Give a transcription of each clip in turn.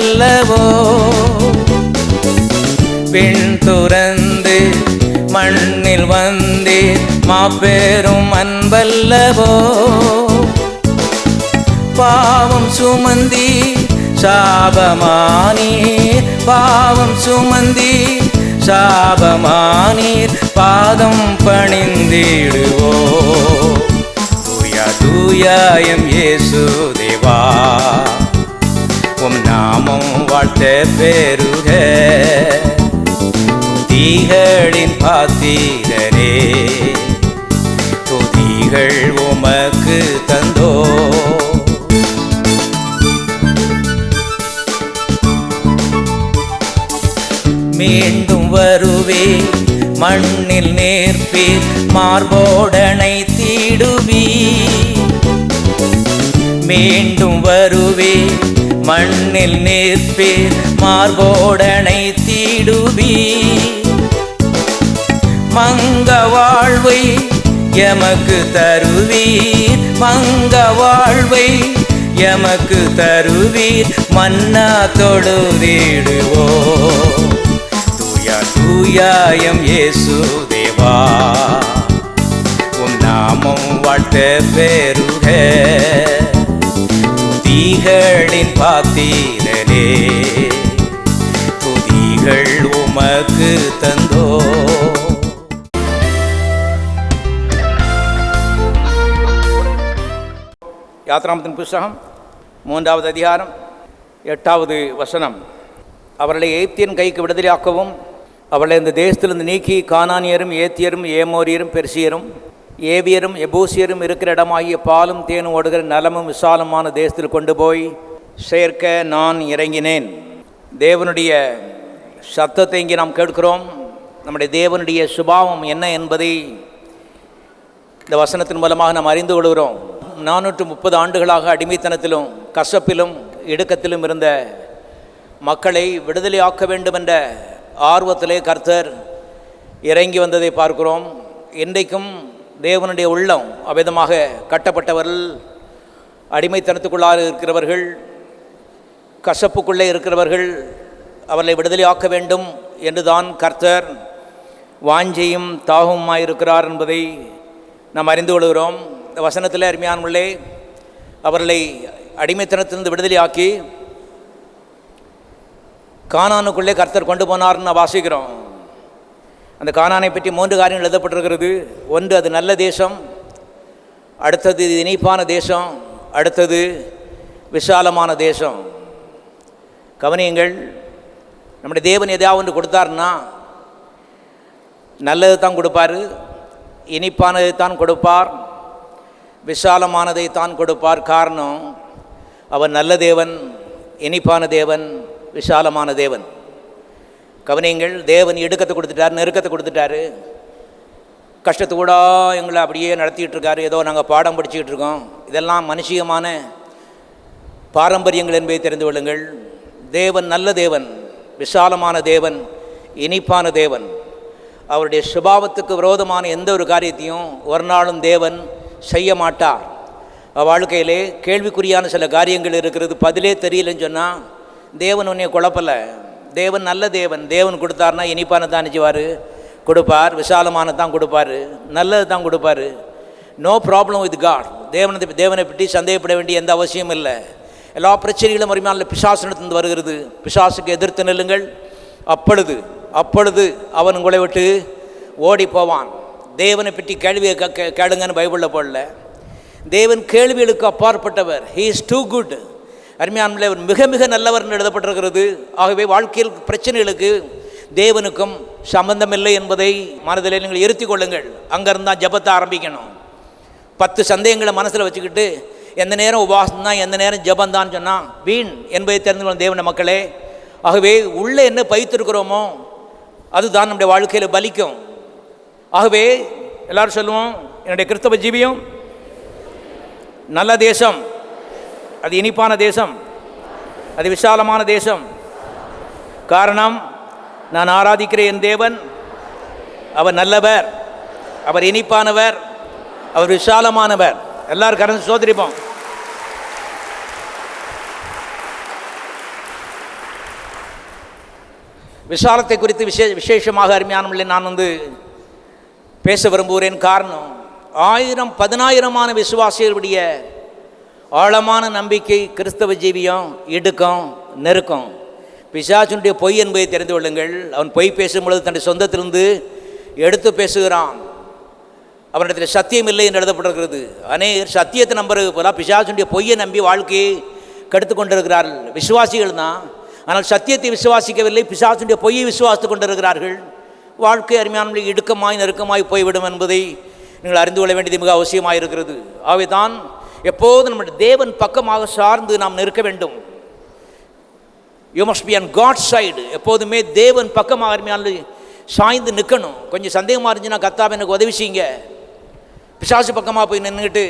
அன்பல்லவோ, விண் துறந்து மண்ணில் வந்தீர் மாபெரும் அன்பல்லவோ. பாவம் சுமந்தி சாபமானீர், பாவம் சுமந்தி சாபமானீர், பாதம் பணிந்திடுவோ. தூயா தூயாயம் இயேசு தேவா, உம் நாமம் வாழ்த்த பெருக. துதிகளின் பாத்திரரே, துதிகள் உமக்கு தந்தோ. மீண்டும் வருவே மண்ணில் நேர்ப்பீர், மார்போடனை தீடுவி. மீண்டும் வருவே மண்ணில் நேர்ப்பீர், மார்போடனை தீடுவி. மங்க வாழ்வை எமக்கு தருவீர், மங்க வாழ்வை எமக்கு தருவீர், மன்னா தொழுதிடுவோ. தூயா தூயாயம் இயேசு தேவா, உம் நாமம் வாழ்த்த பெருக. துதிகளின் பாத்திரரே, துதிகள் உமக்கு தந்தோ. யாத்ராமத்தின் புஸ்தகம் 3வது அதிகாரம் 8வது வசனம். அவர்களை எகிப்தியன் கைக்கு விடுதலையாக்கவும், அவர்களை இந்த தேசத்திலிருந்து நீக்கி கானானியரும் ஏத்தியரும் ஏமோரியரும் பெர்சியரும் ஏவியரும் எபூசியரும் இருக்கிற இடமாகிய பாலும் தேனும் ஓடுகிற நலமும் விசாலமான தேசத்தில் கொண்டு போய் சேர்க்க நான் இறங்கினேன். தேவனுடைய சத்தத்தை இங்கே நாம் கேட்கிறோம். நம்முடைய தேவனுடைய சுபாவம் என்ன என்பதை இந்த வசனத்தின் மூலமாக நாம் அறிந்து கொள்கிறோம். 430 ஆண்டுகளாக அடிமைத்தனத்திலும் கசப்பிலும் இடுக்கத்திலும் இருந்த மக்களை விடுதலையாக்க வேண்டும் என்ற ஆர்வத்திலே கர்த்தர் இறங்கி வந்ததை பார்க்கிறோம். இன்றைக்கும் தேவனுடைய உள்ளம் அவ்விதமாக கட்டப்பட்டவர்கள், அடிமைத்தனத்துக்குள்ளாக இருக்கிறவர்கள், கசப்புக்குள்ளே இருக்கிறவர்கள், அவர்களை விடுதலையாக்க வேண்டும் என்றுதான் கர்த்தர் வாஞ்சையும் தாகமுமாயிருக்கிறார் என்பதை நாம் அறிந்து கொள்கிறோம். இந்த வசனத்தில் அருமையானவர்களே, அவர்களை அடிமைத்தனத்திலிருந்து விடுதலையாக்கி கானானுக்குள்ளே கர்த்தர் கொண்டு போனார்னு வாசிக்கிறோம். அந்த கானானை பற்றி 3 காரியங்கள் எழுதப்பட்டிருக்கிறது. ஒன்று, அது நல்ல தேசம். அடுத்தது இனிப்பான தேசம். அடுத்தது விசாலமான தேசம். கவனியுங்கள், நம்முடைய தேவன் எதாவது ஒன்று கொடுத்தாருன்னா நல்லது தான் கொடுப்பார், இனிப்பானதை தான் கொடுப்பார், விசாலமானதை தான் கொடுப்பார். காரணம், அவர் நல்ல தேவன், இனிப்பான தேவன், விசாலமான தேவன். கவனியுங்கள், தேவன் இடுக்கத்தை கொடுத்துட்டார், நெருக்கத்தை கொடுத்துட்டாரு, கஷ்டத்து கூட எங்களை அப்படியே நடத்திக்கிட்டு இருக்காரு. ஏதோ நாங்கள் பாடம் படிச்சுக்கிட்டு இருக்கோம். இதெல்லாம் மனுஷியமான பாரம்பரியங்கள் என்பதை தெரிந்து கொள்ளுங்கள். தேவன் நல்ல தேவன், விசாலமான தேவன், இனிப்பான தேவன். அவருடைய சுபாவத்துக்கு விரோதமான எந்த ஒரு காரியத்தையும் ஒரு நாளும் தேவன் செய்ய மாட்டார். வாழ்க்கையிலே கேள்விக்குறியான சில காரியங்கள் இருக்கிறது, பதிலே தெரியலன்னு சொன்னால் தேவன் உன்னை குழப்பலை. தேவன் நல்ல தேவன். தேவன் கொடுத்தாருன்னா இனிப்பான தான் நினைச்சுவார், கொடுப்பார், விசாலமான தான் கொடுப்பார், நல்லது தான் கொடுப்பார். No problem with God. தேவனை பற்றி சந்தேகப்பட வேண்டிய எந்த அவசியமும் இல்லை. எல்லா பிரச்சனைகளும் மறுமையான பிசாசனத்திலிருந்து வருகிறது. பிசாசுக்கு எதிர்த்து நில்லுங்கள், அப்பொழுது அவன் உங்களை விட்டு ஓடி போவான். தேவனை பற்றி கேள்வியை கேளுங்கன்னு பைபிளில் போடல. தேவன் கேள்விகளுக்கு அப்பாற்பட்டவர். He is too good. அருமையானவர்களே, அவர் மிக மிக நல்லவர் என்று எழுதப்பட்டிருக்கிறது. ஆகவே வாழ்க்கையில் பிரச்சனைகளுக்கு தேவனுக்கும் சம்பந்தமில்லை என்பதை மனதில் நீங்கள் இருத்தி கொள்ளுங்கள். அங்கேருந்தான் ஜபத்தை ஆரம்பிக்கணும். 10 சந்தேகங்களை மனசில் வச்சுக்கிட்டு எந்த நேரம் உபவாசம் தான், எந்த நேரம் ஜபந்தான் சொன்னால் வீண் என்பதை தெரிந்து கொள்ளும் தேவன மக்களே. ஆகவே உள்ளே என்ன பயித்திருக்கிறோமோ அதுதான் நம்முடைய வாழ்க்கையில் பலிக்கும். ஆகவே எல்லாரும் சொல்லுவோம், என்னுடைய கிறிஸ்தவ ஜீவியம் நல்ல தேசம், அது இனிப்பான தேசம், அது விசாலமான தேசம். காரணம், நான் ஆராதிக்கிற என் தேவன் அவர் நல்லவர், அவர் இனிப்பானவர், அவர் விசாலமானவர். எல்லாரும் கரந்து சோதரிப்போம். விசாலத்தை குறித்து விசேஷமாக அருமையானவர்களே நான் பேச விரும்புகிறேன். காரணம், 1000-10,000 விசுவாசிகளுடைய ஆழமான நம்பிக்கை, கிறிஸ்தவ ஜீவியம், இடுக்கம், நெருக்கம். பிசாசுடைய பொய் என்பதை தெரிந்து கொள்ளுங்கள். அவன் பொய் பேசும் பொழுது தன்னுடைய சொந்தத்திலிருந்து எடுத்து பேசுகிறான். அவனிடத்தில் சத்தியம் இல்லை என்று எழுதப்பட்டிருக்கிறது. அநேகர் சத்தியத்தை நம்புறது போல பிசாசுடைய பொய்யை நம்பி வாழ்க்கையை கெடுத்து கொண்டிருக்கிறார்கள். விசுவாசிகள் தான், ஆனால் சத்தியத்தை விசுவாசிக்கவில்லை, பிசாசுடைய பொய்யை விசுவாசித்து கொண்டிருக்கிறார்கள். வாழ்க்கை அருமையான இடுக்கமாய் நெருக்கமாய் போய்விடும் என்பதை நீங்கள் அறிந்து கொள்ள வேண்டியது மிக அவசியமாக இருக்கிறது. ஆகவே தான் எப்போதும் நம்முடைய தேவன் பக்கமாக சார்ந்து நாம் நிற்க வேண்டும். You must be on God side. எப்போதுமே தேவன் பக்கமாக அருமையான சாய்ந்து நிற்கணும். கொஞ்சம் சந்தேகமாக இருந்துச்சுன்னா, கர்த்தாவே எனக்கு உதவி செய்யுங்க, பிசாசு பக்கமாக போய் நின்றுக்கிட்டு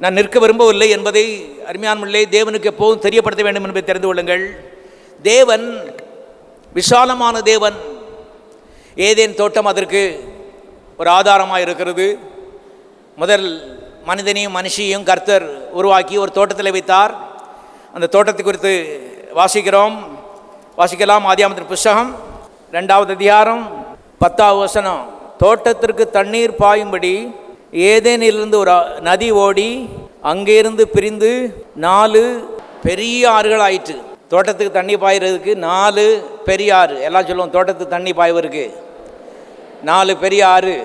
நான் நிற்க விரும்பவில்லை என்பதை அருமையானவர்களே தேவனுக்கு எப்போதும் தெரியப்படுத்த வேண்டும் என்பதை தெரிந்து கொள்ளுங்கள். தேவன் விசாலமான தேவன். ஏதேன் தோட்டம் அதற்கு ஒரு ஆதாரமாக இருக்கிறது. முதல் மனிதனையும் மனுஷியையும் கர்த்தர் உருவாக்கி ஒரு தோட்டத்தில் வைத்தார். அந்த தோட்டத்தை குறித்து வாசிக்கலாம். ஆதியாகமத்தின் புஸ்தகம் 2வது அதிகாரம் 10வது வசனம். தோட்டத்திற்கு தண்ணீர் பாயும்படி ஏதேனிலிருந்து ஒரு நதி ஓடி அங்கேருந்து பிரிந்து 4 பெரிய ஆறுகள் ஆயிற்று. தோட்டத்துக்கு தண்ணி பாய்கிறதுக்கு 4 பெரிய ஆறு. எல்லாம் சொல்லுவோம், தோட்டத்துக்கு தண்ணி பாய்வதற்கு 4 பெரிய ஆறு.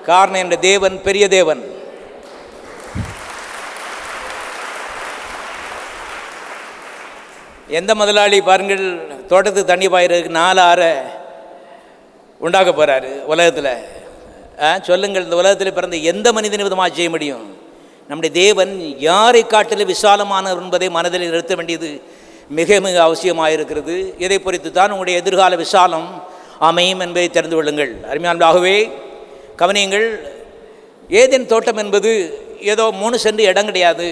காரணம், என்ற தேவன் பெரிய தேவன். எந்த முதலாளி பாருங்கள் தோட்டத்துக்கு தண்ணி பாய்கிறதுக்கு 4 ஆறை உண்டாக்க போகிறாரு உலகத்தில்? சொல்லுங்கள், இந்த உலகத்தில் பிறந்த எந்த மனிதனை விதமாக செய்ய முடியும்? நம்முடைய தேவன் யாரை காட்டிலும் விசாலமானவர் என்பதை மனதில் நிறுத்த வேண்டியது மிக மிக அவசியமாக இருக்கிறது. இதை பொறுத்து தான் உங்களுடைய எதிர்கால விசாலம் அமையும் என்பதை தெரிந்து கொள்ளுங்கள். அருமையானதாகவே கவனியுங்கள். ஏதேன் தோட்டம் என்பது ஏதோ 3 சென்ட் இடம் கிடையாது.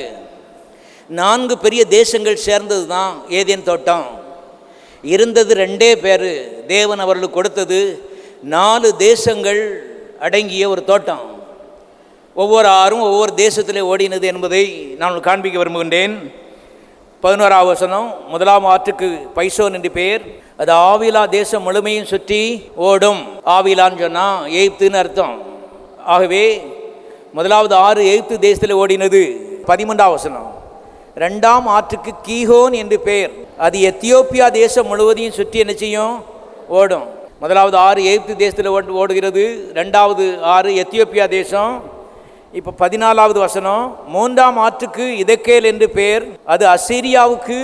4 பெரிய தேசங்கள் சேர்ந்தது தான் ஏதேன் தோட்டம். இருந்தது 2 பேர். தேவன் அவர்களுக்கு கொடுத்தது 4 தேசங்கள் அடங்கிய ஒரு தோட்டம். ஒவ்வொரு ஆறும் ஒவ்வொரு தேசத்திலே ஓடினது என்பதை நான் காண்பிக்க விரும்புகின்றேன். 11வது வசனம். முதலாம் ஆற்றுக்கு பைசோன் என்று பெயர். அது ஆவிலா தேசம் முழுமையும் சுற்றி ஓடும். ஆவிலான்னு சொன்னால் எகிப்துன்னு அர்த்தம். ஆகவே முதலாவது ஆறு எகிப்து தேசத்தில் ஓடினது. 13வது வசனம். 2ஆம் ஆற்றுக்கு கீகோன் என்று பெயர். அது எத்தியோப்பியா தேசம் முழுவதையும் சுற்றி என்ன செய்யும்? ஓடும். முதலாவது ஆறு எகிப்து தேசத்தில் ஓடுகிறது. 2வது ஆறு எத்தியோப்பியா தேசம். இப்போ 14வது வசனம். 3ஆம் ஆற்றுக்கு இதக்கேல் என்று பெயர். அது அசீரியாவுக்கு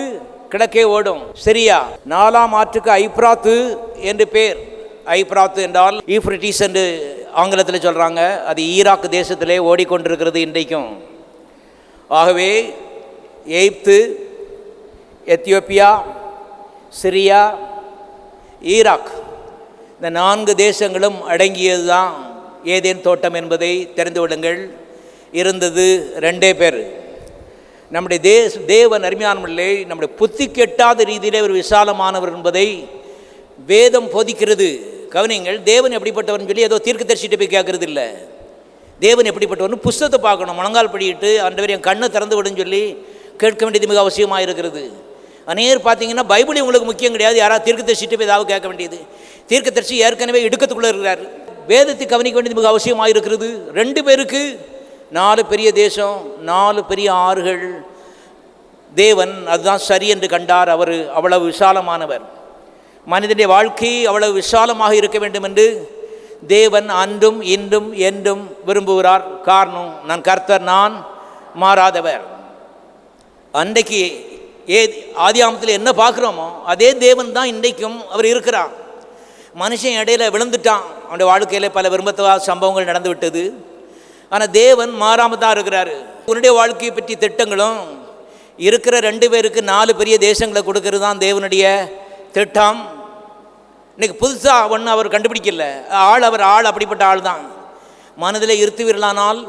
கிழக்கே ஓடும், சிரியா. 4ஆம் ஆற்றுக்கு ஐப்ராத்து என்று பெயர். ஐப்ராத்து என்றால் ஈப்ரட்டிஸ் என்று ஆங்கிலத்தில் சொல்கிறாங்க. அது ஈராக் தேசத்திலே ஓடிக்கொண்டிருக்கிறது இன்றைக்கும். ஆகவே எகிப்து, எத்தியோப்பியா, சிரியா, ஈராக், இந்த 4 தேசங்களும் அடங்கியது தான் ஏதேன் தோட்டம் என்பதை தெரிந்து விடுங்கள். இருந்தது 2 பேர். நம்முடைய தேவன் அருமையானவர்களே, நம்முடைய புத்தி கெட்டாத ரீதியிலே ஒரு விசாலமானவர் என்பதை வேதம் போதிக்கிறது. கவனிங்கள், தேவன் எப்படிப்பட்டவர்னு சொல்லி ஏதோ தீர்க்கதரிசிட்டு போய் கேட்கறது இல்லை. தேவன் எப்படிப்பட்டவர்னு புஸ்தகத்தை பார்க்கணும். முழங்கால் படிக்கிட்டு ஆண்டவர் என் கண்ணை திறந்து விடுன்னு சொல்லி கேட்க வேண்டியது மிக அவசியமாக இருக்கிறது. அநேகர் பார்த்தீங்கன்னா பைபிள் உங்களுக்கு முக்கியம் கிடையாது, யாராவது தீர்க்கதரிசிட்டு போய் ஏதாவது கேட்க வேண்டியது. தீர்க்கதரிசி ஏற்கனவே இடுக்கத்துக்குள்ளே இருக்கிறார். வேதத்தை கவனிக்க வேண்டியது மிக அவசியமாக இருக்கிறது. 2 பேருக்கு 4 பெரிய தேசம், 4 பெரிய ஆறுகள். தேவன் அதுதான் சரி என்று கண்டார். அவர் அவ்வளவு விசாலமானவர். மனிதனுடைய வாழ்க்கை அவ்வளவு விசாலமாக இருக்க வேண்டும் என்று தேவன் அன்றும் இன்றும் என்றும் விரும்புகிறார். காரணம், நான் கர்த்தர், நான் மாறாதவர். அன்றைக்கு ஆதியாகமத்தில் என்ன பார்க்குறோமோ அதே தேவன் தான் இன்றைக்கும் அவர் இருக்கிறார். மனுஷன் இடையில விழுந்துட்டான். அவனுடைய வாழ்க்கையில் பல விரும்பத்தகாத சம்பவங்கள் நடந்து விட்டது. ஆனால் தேவன் மாறாமல் தான் இருக்கிறாரு. உன்னுடைய வாழ்க்கையை பற்றி திட்டங்களும் இருக்கிற 2 பேருக்கு 4 பெரிய தேசங்களை கொடுக்கறது தான் தேவனுடைய திட்டம். இன்றைக்கி புதுசாக ஒன்று அவர் கண்டுபிடிக்கல. அவர் அப்படிப்பட்ட ஆள் தான். மனதில் இருத்துவீர்களானால்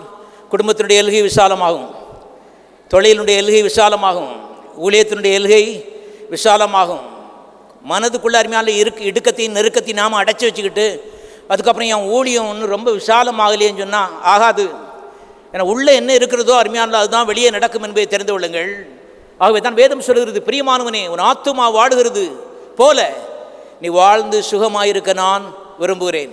குடும்பத்தினுடைய எல்கை விசாலமாகும், தொழிலினுடைய எல்கை விசாலமாகும், ஊழியத்தினுடைய எல்கை விசாலமாகும். மனதுக்குள்ள அருமையான இடுக்கத்தையும் நெருக்கத்தையும் நாம் அடைச்சி வச்சுக்கிட்டு அதுக்கப்புறம் என் ஊழியம் ஒன்று ரொம்ப விசாலமாகலையேன்னு சொன்னால் ஆகாது. ஏன்னா உள்ளே என்ன இருக்கிறதோ அருமையான அதுதான் வெளியே நடக்கும் என்பதை தெரிந்து கொள்ளுங்கள். ஆகவே தான் வேதம் சொல்கிறது, பிரியமானவனே உன் ஆத்துமா வாடுகிறது போல நீ வாழ்ந்து சுகமாயிருக்க நான் விரும்புகிறேன்.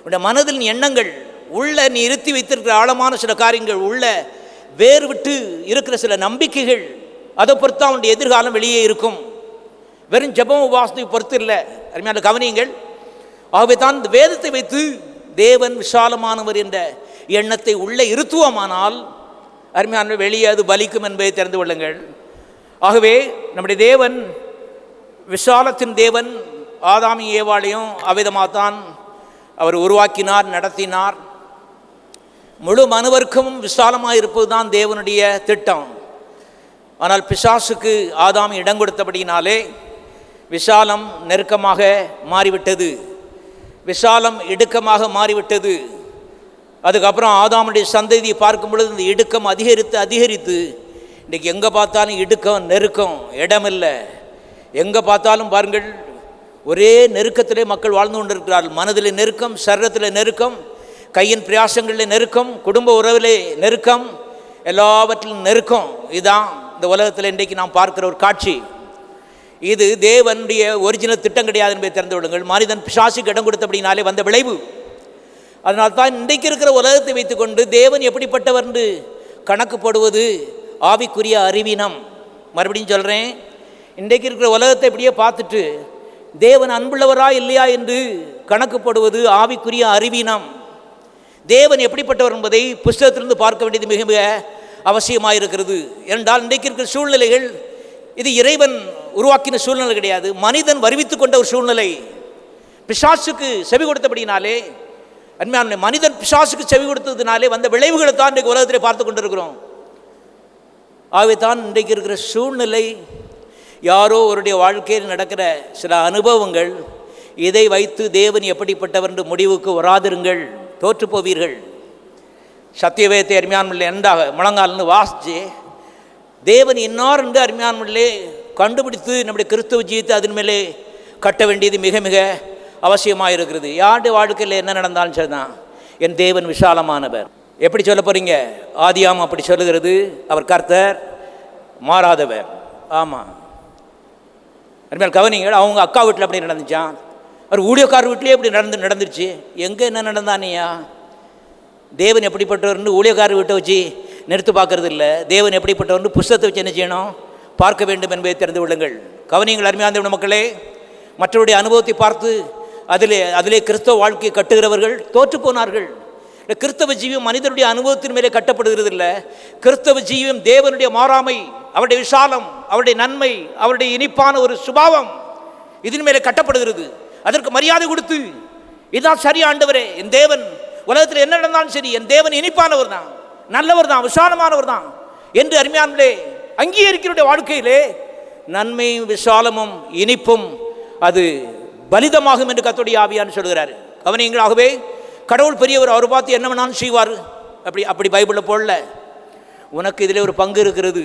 உன்னுடைய மனதில் எண்ணங்கள் உள்ள நீ இருத்தி வைத்திருக்கிற ஆழமான சில காரியங்கள் உள்ள வேறு விட்டு இருக்கிற சில நம்பிக்கைகள், அதை பொறுத்து அவனுடைய எதிர்காலம் வெளியே இருக்கும். வெறும் ஜெபம் உபவாசத்தை பொறுத்து இல்லை. அருமையான கவனியுங்கள். ஆகவே தான் இந்த வேதத்தை வைத்து தேவன் விசாலமானவர் என்ற எண்ணத்தை உள்ளே இருத்துவோமானால் அருமையான வெளியே அது பலிக்கும் என்பதை தெரிந்து கொள்ளுங்கள். ஆகவே நம்முடைய தேவன் விசாலத்தின் தேவன். ஆதாமி ஏவாளையும் அவ்விதமாகத்தான் அவர் உருவாக்கினார், நடத்தினார். முழு மனுவர்க்கமும் விசாலமாக இருப்பது தான் தேவனுடைய திட்டம். ஆனால் பிசாசுக்கு ஆதாம் இடம் கொடுத்தபடினாலே விசாலம் நெருக்கமாக மாறிவிட்டது, விசாலம் இடுக்கமாக மாறிவிட்டது. அதுக்கப்புறம் ஆதாமுடைய சந்ததியை பார்க்கும் பொழுது இந்த இடுக்கம் அதிகரித்து இன்றைக்கி எங்கே பார்த்தாலும் இடுக்கம், நெருக்கம், இடமில்லை. எங்கே பார்த்தாலும் பாருங்கள், ஒரே நெருக்கத்திலே மக்கள் வாழ்ந்து கொண்டிருக்கிறார்கள். மனதில் நெருக்கம், சரீரத்தில் நெருக்கம், கையின் பிரயாசங்களில் நெருக்கம், குடும்ப உறவிலே நெருக்கம், எல்லாவற்றிலும் நெருக்கம். இதுதான் இந்த உலகத்தில் இன்றைக்கு நாம் பார்க்கிற ஒரு காட்சி. இது தேவனுடைய ஒரிஜினல் திட்டம் கிடையாது என்பதை தெரிந்து கொள்ளுங்கள். மனிதன் பிசாசுக்கு இடம் கொடுத்தபடினாலே வந்த விளைவு. அதனால்தான் இன்றைக்கு இருக்கிற உலகத்தை வைத்துக்கொண்டு தேவன் எப்படிப்பட்டவர் என்று கணக்கு போடுவது ஆவிக்குரிய அறிவீனம். மறுபடியும் சொல்கிறேன், இன்றைக்கு இருக்கிற உலகத்தை இப்படியே பார்த்துட்டு தேவன் அன்புள்ளவரா இல்லையா என்று கணக்கு போடுவது ஆவிக்குரிய அறிவீனம். தேவன் எப்படிப்பட்டவர் என்பதை புஸ்தகத்திலிருந்து பார்க்க வேண்டியது மிக மிக அவசியமாக இருக்கிறது. என்றால் இன்றைக்கு இருக்கிற சூழ்நிலைகள் இது இறைவன் உருவாக்கின சூழ்நிலை கிடையாது, மனிதன் வருவித்து கொண்ட ஒரு சூழ்நிலை. பிசாசுக்கு செவி கொடுத்தபடினாலே, அன்மையான மனிதன் பிசாசுக்கு செவி கொடுத்ததுனாலே வந்த விளைவுகளை தான் இன்றைக்கு உலகத்திலே பார்த்து கொண்டிருக்கிறோம். ஆகவே தான் இன்றைக்கு இருக்கிற சூழ்நிலை, யாரோ அவருடைய வாழ்க்கையில் நடக்கிற சில அனுபவங்கள், இதை வைத்து தேவன் எப்படிப்பட்டவர் என்று முடிவுக்கு வராதிருங்கள், தோற்று போவீர்கள். சத்தியவேதத்தை அருமையானவர்களே எண்டாக முழங்கால்னு வாசித்து தேவன் இன்னார் என்று அருமையானவர்களே கண்டுபிடித்து நம்முடைய கிறிஸ்துவ ஜீவித்தை அதன் மேலே கட்ட வேண்டியது மிக மிக அவசியமாக இருக்கிறது. யாருடைய வாழ்க்கையில் என்ன நடந்தாலும் சரிதான், என் தேவன் விசாலமானவர். எப்படி சொல்ல போகிறீங்க? ஆதியாம் அப்படி சொல்லுகிறது, அவர் கர்த்தர் மாறாதவர். ஆமாம், அருமையான கவனிங்கள். அவங்க அக்கா வீட்டில் அப்படி நடந்துச்சான், அவர் ஊழியக்கார வீட்டிலே அப்படி நடந்துருச்சு. எங்கே என்ன நடந்தானியா? தேவன் எப்படிப்பட்டவர்னு ஊழியக்கார வீட்டை வச்சு நிறுத்து பார்க்கறது இல்லை. தேவன் எப்படிப்பட்டவர்னு புஸ்தகத்தை வச்சு என்ன செய்யணும்? பார்க்க வேண்டும் என்பதை தெரிந்து கொள்ளுங்கள். கவனிங்கள் அருமையான மக்களே, மற்றவருடைய அனுபவத்தை பார்த்து அதிலே கிறிஸ்தவ வாழ்க்கையை கட்டுகிறவர்கள் தோற்று போனார்கள். கிறிஸ்தவ ஜீவியம் மனிதனுடைய அனுபவத்தின் மேலே கட்டப்படுகிறது இல்லை. கிறிஸ்தவ ஜீவியம் தேவனுடைய மாறாமை, அவருடைய விசாலம், அவருடைய நன்மை, அவருடைய இனிப்பான ஒரு சுபாவம் இதன் மேலே கட்டப்படுகிறது. அதற்கு மரியாதை கொடுத்து, இதுதான் சரி ஆண்டவரே, என் தேவன் உலகத்தில் என்ன நடந்தாலும் சரி, என் தேவன் இனிப்பானவர் தான், நல்லவர் தான், விசாலமானவர் தான் என்று அருமையானே அங்கீகரிக்கிற வாழ்க்கையிலே நன்மையும் விசாலமும் இனிப்பும் அது பலிதமாகும் என்று கர்த்தருடைய ஆவியானவர் சொல்கிறார். கவனியங்களாகவே கடவுள் பெரியவர், அவர் பார்த்து என்ன வேணாலும் செய்வார். அப்படி பைபிளில் போடல. உனக்கு இதில் ஒரு பங்கு இருக்கிறது.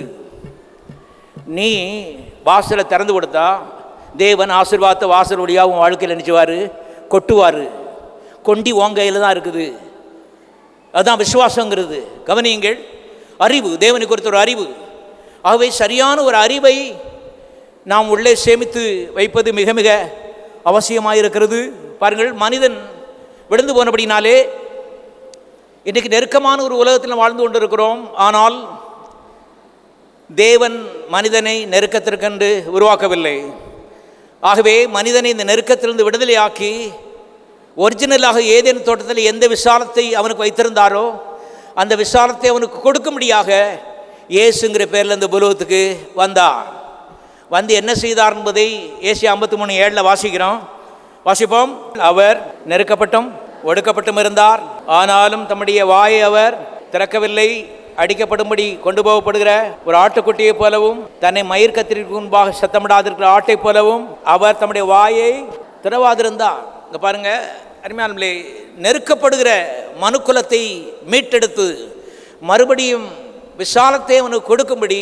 நீ வாசலை திறந்து கொடுத்தா தேவன் ஆசீர்வாதத்தை வாசல் வழியாக உன் வாழ்க்கையில் நினைச்சுவார், கொட்டுவார். கொண்டி உன் கையில் தான் இருக்குது. அதுதான் விசுவாசங்கிறது. கவனியுங்கள், அறிவு தேவனுக்கு கொடுத்த ஒரு அறிவு. ஆகவே சரியான ஒரு அறிவை நாம் உள்ளே சேமித்து வைப்பது மிக மிக அவசியமாக இருக்கிறது. பாருங்கள், மனிதன் விழுந்து போனபடினாலே இன்றைக்கு நெருக்கமான ஒரு உலகத்தில் வாழ்ந்து கொண்டிருக்கிறோம். ஆனால் தேவன் மனிதனை நெருக்கத்திற்கென்று உருவாக்கவில்லை. ஆகவே மனிதனை இந்த நெருக்கத்திலிருந்து விடுதலையாக்கி ஒரிஜினலாக ஏதேனும் தோட்டத்தில் எந்த விசாலத்தை அவனுக்கு வைத்திருந்தாரோ அந்த விசாலத்தை அவனுக்கு கொடுக்கும்படியாக இயேசுங்கிற பேரில் இந்த புலவத்துக்கு வந்தார். வந்து என்ன செய்தார் என்பதை ஏசியா 53:7 வாசிப்போம். அவர் நெருக்கப்பட்டும் ஒடுக்கப்பட்டும் இருந்தார், ஆனாலும் தம்முடைய வாயை அவர் திறக்கவில்லை. அடிக்கப்படும்படி கொண்டு போகப்படுகிற ஒரு ஆட்டுக்குட்டியை போலவும், தன்னை மயிர் கத்திரிக்கு முன்பாக சத்தமிடாதிருக்கிற ஆட்டை போலவும் அவர் தம்முடைய வாயை திறவாதிருந்தார். இங்கே பாருங்க அருமையானவர்களே, நெருக்கப்படுகிற மனுக்குலத்தை மீட்டெடுத்து மறுபடியும் விசாலத்தை அவனுக்கு கொடுக்கும்படி